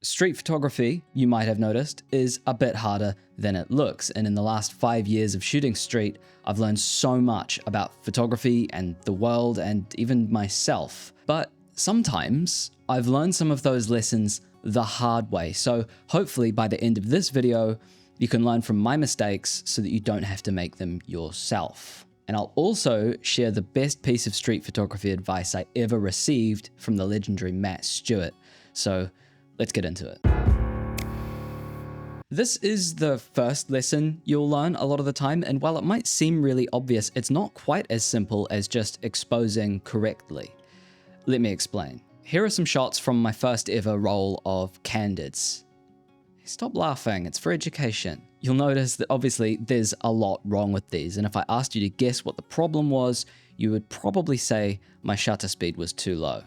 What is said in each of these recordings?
Street photography, you might have noticed, is a bit harder than it looks, and in the last 5 years of shooting street, I've learned so much about photography and the world and even myself. But sometimes I've learned some of those lessons the hard way, so hopefully by the end of this video, you can learn from my mistakes so that you don't have to make them yourself. And I'll also share the best piece of street photography advice I ever received from the legendary Matt Stewart. So let's get into it. This is the first lesson you'll learn a lot of the time, and while it might seem really obvious, it's not quite as simple as just exposing correctly. Let me explain. Here are some shots from my first ever roll of Candids. Stop laughing, it's for education. You'll notice that obviously there's a lot wrong with these, and if I asked you to guess what the problem was, you would probably say my shutter speed was too low.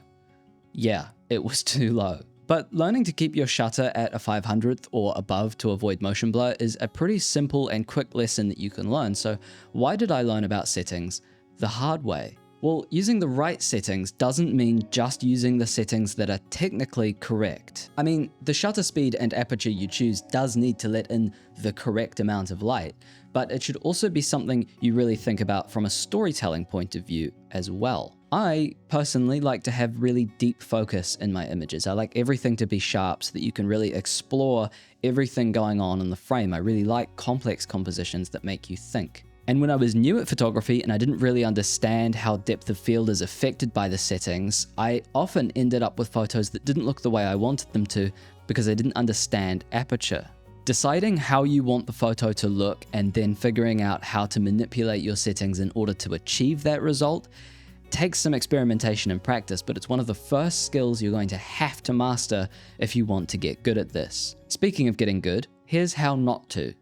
Yeah, it was too low. But learning to keep your shutter at a 500th or above to avoid motion blur is a pretty simple and quick lesson that you can learn. So why did I learn about settings the hard way? Well, using the right settings doesn't mean just using the settings that are technically correct. I mean, the shutter speed and aperture you choose does need to let in the correct amount of light, but it should also be something you really think about from a storytelling point of view as well. I personally like to have really deep focus in my images. I like everything to be sharp so that you can really explore everything going on in the frame. I really like complex compositions that make you think. And when I was new at photography and I didn't really understand how depth of field is affected by the settings, I often ended up with photos that didn't look the way I wanted them to because I didn't understand aperture. Deciding how you want the photo to look and then figuring out how to manipulate your settings in order to achieve that result takes some experimentation and practice, but it's one of the first skills you're going to have to master if you want to get good at this. Speaking of getting good, here's how not to.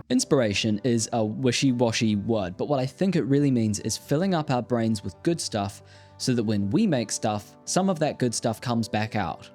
Inspiration is a wishy-washy word, but what I think it really means is filling up our brains with good stuff so that when we make stuff, some of that good stuff comes back out.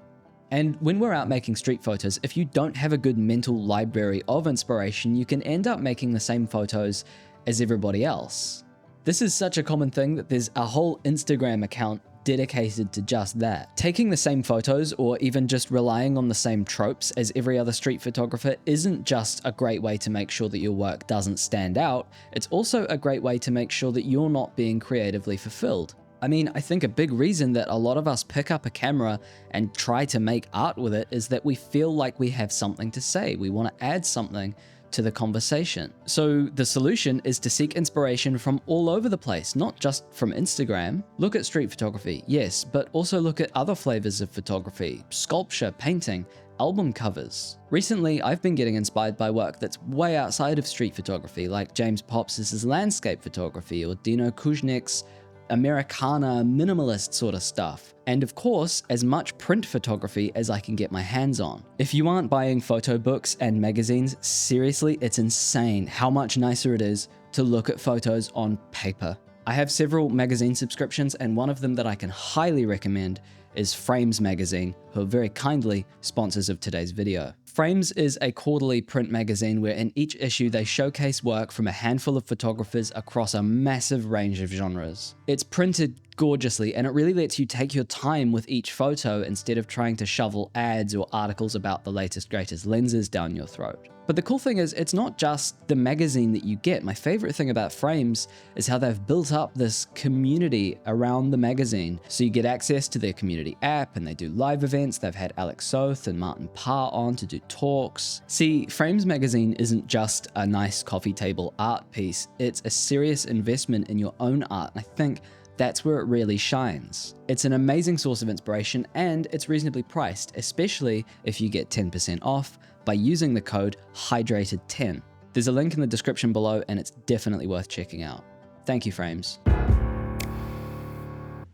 And when we're out making street photos, if you don't have a good mental library of inspiration, you can end up making the same photos as everybody else. This is such a common thing that there's a whole Instagram account dedicated to just that. Taking the same photos or even just relying on the same tropes as every other street photographer isn't just a great way to make sure that your work doesn't stand out, it's also a great way to make sure that you're not being creatively fulfilled. I mean, I think a big reason that a lot of us pick up a camera and try to make art with it is that we feel like we have something to say. We want to add something to the conversation. So the solution is to seek inspiration from all over the place, not just from Instagram. Look at street photography, yes, but also look at other flavors of photography, sculpture, painting, album covers. Recently, I've been getting inspired by work that's way outside of street photography, like James Pops's landscape photography or Dino Kuznick's Americana minimalist sort of stuff. And of course, as much print photography as I can get my hands on. If you aren't buying photo books and magazines, seriously, it's insane how much nicer it is to look at photos on paper. I have several magazine subscriptions, and one of them that I can highly recommend is Frames magazine, who are very kindly sponsors of today's video. Frames is a quarterly print magazine where in each issue they showcase work from a handful of photographers across a massive range of genres. It's printed gorgeously, and it really lets you take your time with each photo instead of trying to shovel ads or articles about the latest greatest lenses down your throat. But the cool thing is, it's not just the magazine that you get. My favorite thing about Frames is how they've built up this community around the magazine. So you get access to their community app, and they do live events. They've had Alex Soth and Martin Parr on to do talks. See, Frames magazine isn't just a nice coffee table art piece. It's a serious investment in your own art, and I think that's where it really shines. It's an amazing source of inspiration, and it's reasonably priced, especially if you get 10% off by using the code HYDRATED10. There's a link in the description below, and it's definitely worth checking out. Thank you, Frames.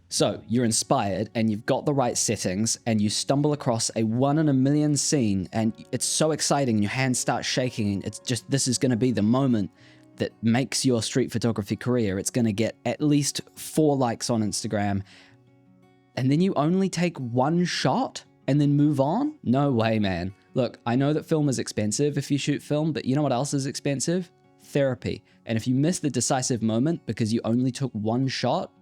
So you're inspired and you've got the right settings and you stumble across a 1 in a million scene, and it's so exciting, your hands start shaking, and it's just, this is gonna be the moment that makes your street photography career. It's gonna get at least 4 likes on Instagram, and then you only take one shot and then move on? No way, man. Look, I know that film is expensive if you shoot film, but you know what else is expensive? Therapy. And if you miss the decisive moment because you only took one shot,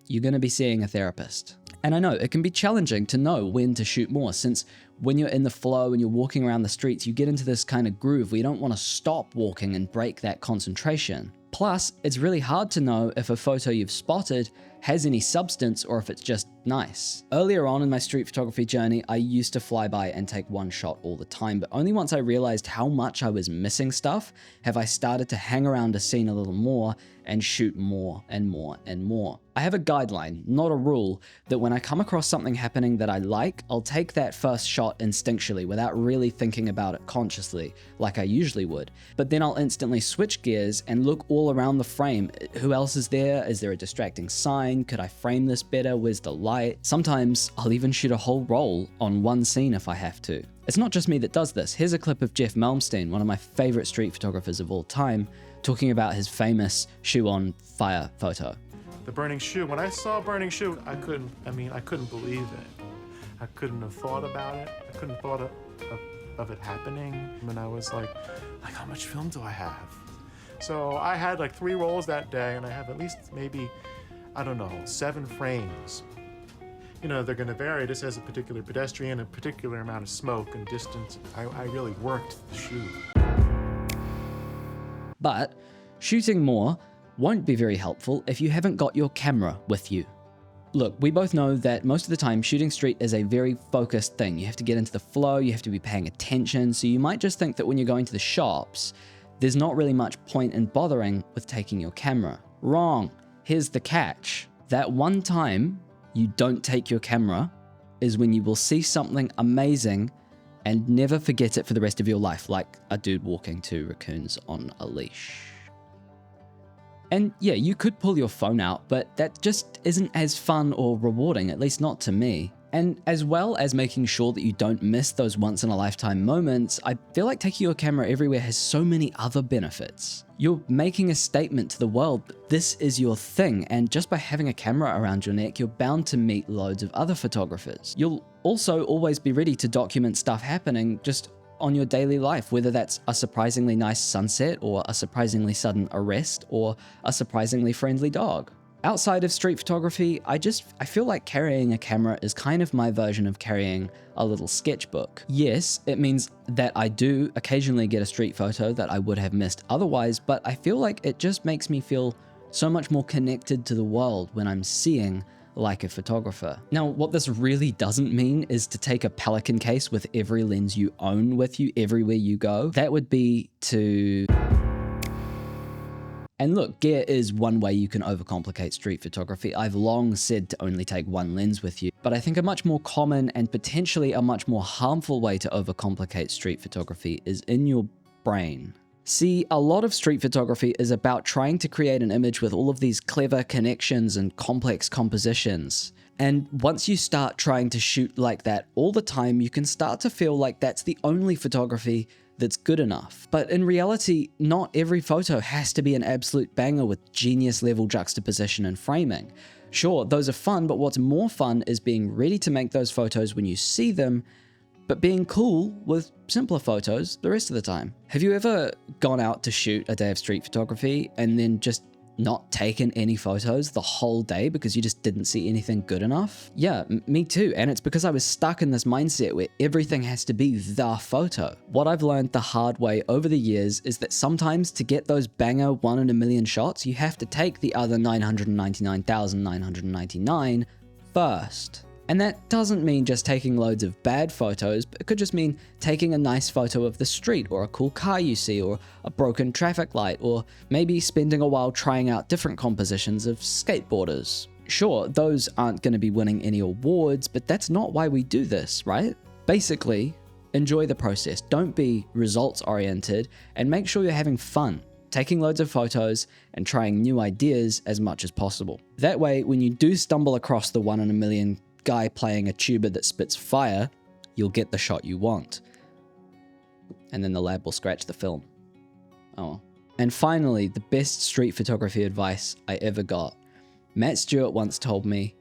you're gonna be seeing a therapist. And I know it can be challenging to know when to shoot more, since when you're in the flow and you're walking around the streets, you get into this kind of groove where you don't want to stop walking and break that concentration. Plus, it's really hard to know if a photo you've spotted has any substance or if it's just nice. Earlier on in my street photography journey, I used to fly by and take one shot all the time, but only once I realized how much I was missing stuff have I started to hang around a scene a little more and shoot more and more and more. I have a guideline, not a rule, that when I come across something happening that I like, I'll take that first shot instinctually without really thinking about it consciously, like I usually would. But then I'll instantly switch gears and look all around the frame. Who else is there? Is there a distracting sign? Could I frame this better? Where's the light? Sometimes I'll even shoot a whole roll on one scene if I have to. It's not just me that does this. Here's a clip of Jeff Malmsteen, one of my favorite street photographers of all time, talking about his famous shoe on fire photo. The burning shoe. When I saw burning shoe, I couldn't believe it. I couldn't have thought about it. I couldn't have thought of it happening. And I was like, how much film do I have? So I had like 3 rolls that day, and I have at least maybe, 7 frames. You know, they're gonna vary. This has a particular pedestrian, a particular amount of smoke and distance. I really worked the shoot. But shooting more won't be very helpful if you haven't got your camera with you. Look, we both know that most of the time shooting street is a very focused thing. You have to get into the flow, you have to be paying attention, so you might just think that when you're going to the shops, there's not really much point in bothering with taking your camera. Wrong. Here's the catch. That one time you don't take your camera is when you will see something amazing and never forget it for the rest of your life, like a dude walking 2 raccoons on a leash. And yeah, you could pull your phone out, but that just isn't as fun or rewarding, at least not to me. And as well as making sure that you don't miss those once-in-a-lifetime moments, I feel like taking your camera everywhere has so many other benefits. You're making a statement to the world that this is your thing, and just by having a camera around your neck, you're bound to meet loads of other photographers. You'll also always be ready to document stuff happening just on your daily life, whether that's a surprisingly nice sunset or a surprisingly sudden arrest or a surprisingly friendly dog. Outside of street photography, I feel like carrying a camera is kind of my version of carrying a little sketchbook. Yes, it means that I do occasionally get a street photo that I would have missed otherwise, but I feel like it just makes me feel so much more connected to the world when I'm seeing like a photographer. Now, what this really doesn't mean is to take a Pelican case with every lens you own with you everywhere you go. That would be to... And look, gear is one way you can overcomplicate street photography. I've long said to only take one lens with you, but I think a much more common and potentially a much more harmful way to overcomplicate street photography is in your brain. See, a lot of street photography is about trying to create an image with all of these clever connections and complex compositions. And once you start trying to shoot like that all the time, you can start to feel like that's the only photography that's good enough. But in reality, not every photo has to be an absolute banger with genius level juxtaposition and framing. Sure, those are fun, but what's more fun is being ready to make those photos when you see them, but being cool with simpler photos the rest of the time. Have you ever gone out to shoot a day of street photography and then just not taken any photos the whole day because you just didn't see anything good enough? Yeah, me too. And it's because I was stuck in this mindset where everything has to be the photo. What I've learned the hard way over the years is that sometimes to get those banger 1 in a million shots, you have to take the other 999,999 first. And that doesn't mean just taking loads of bad photos, but it could just mean taking a nice photo of the street or a cool car you see or a broken traffic light, or maybe spending a while trying out different compositions of skateboarders. Sure, those aren't going to be winning any awards, but that's not why we do this, right? Basically, enjoy the process. Don't be results oriented, and make sure you're having fun, taking loads of photos and trying new ideas as much as possible. That way, when you do stumble across the 1 in a million guy playing a tuba that spits fire, you'll get the shot you want. And then the lab will scratch the film. Oh. And finally, the best street photography advice I ever got. Matt Stewart once told me,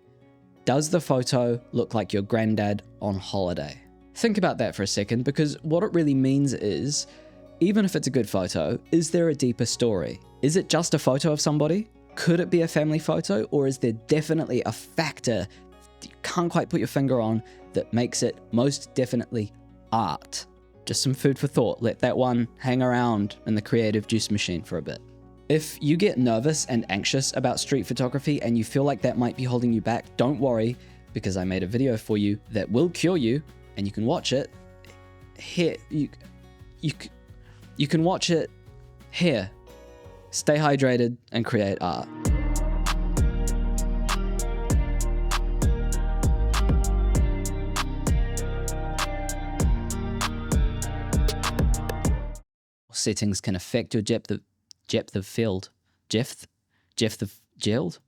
"Does the photo look like your granddad on holiday?" Think about that for a second, because what it really means is, even if it's a good photo, is there a deeper story? Is it just a photo of somebody? Could it be a family photo? Or is there definitely a factor that you can't quite put your finger on that makes it most definitely art? Just some food for thought. Let that one hang around in the creative juice machine for a bit. If you get nervous and anxious about street photography and you feel like that might be holding you back, don't worry, because I made a video for you that will cure you, and you can watch it here. You can watch it here. Stay hydrated and create art. Settings can affect your depth of field. Depth of field?